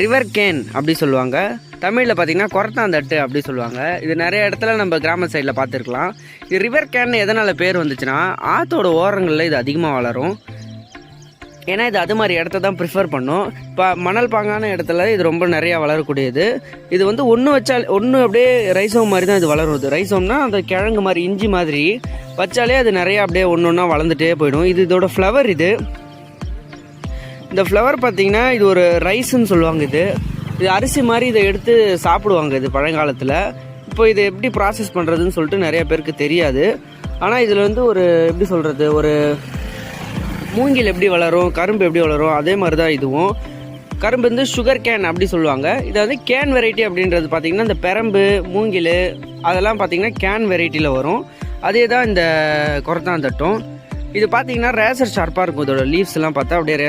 River can அப்படி சொல்லுவாங்க. தமிழில் பார்த்தீங்கன்னா கொரத்தாந்தட்டு அப்படி சொல்லுவாங்க. இது நிறைய இடத்துல நம்ம கிராம சைடில் பார்த்துருக்கலாம். இது ரிவர் கேன் எதனால் பேர் வந்துச்சுன்னா, ஆற்றோட ஓரங்களில் இது அதிகமாக வளரும். ஏன்னா இது அது மாதிரி இடத்த தான் ப்ரிஃபர் பண்ணும். இப்போ மணல் பாங்கான இடத்துல இது ரொம்ப நிறையா வளரக்கூடியது. இது வந்து ஒன்று அப்படியே ரைசோம் மாதிரி தான் இது வளரும். ரைசோம்னா அந்த கிழங்கு மாதிரி இஞ்சி மாதிரி வச்சாலே அது நிறையா அப்படியே ஒன்று ஒன்றா வளர்ந்துட்டே போயிடும். இது இதோட ஃப்ளவர். இந்த ஃப்ளவர் பார்த்திங்கன்னா இது ஒரு ரைஸ்ன்னு சொல்லுவாங்க. இது அரிசி மாதிரி இதை எடுத்து சாப்பிடுவாங்க இது பழங்காலத்தில். இப்போ இதை எப்படி ப்ராசஸ் பண்ணுறதுன்னு சொல்லிட்டு நிறைய பேருக்கு தெரியாது. ஆனால் இதில் வந்து ஒரு எப்படி சொல்கிறது, ஒரு மூங்கில் எப்படி வளரும், கரும்பு எப்படி வளரும், அதே மாதிரி தான் இதுவும். கரும்பு வந்து சுகர் கேன் அப்படி சொல்லுவாங்க. இதை வந்து கேன் வெரைட்டி அப்படின்றது பார்த்திங்கன்னா இந்த பெரம்பு, மூங்கில் அதெல்லாம் பார்த்திங்கன்னா கேன் வெரைட்டியில் வரும். அதே தான் இந்த கொரத்தாந்தட்டும். இது பார்த்திங்கன்னா ரேசர் ஷார்ப்பாக இருக்கும். இதோட லீவ்ஸ்லாம் பார்த்தா அப்படியே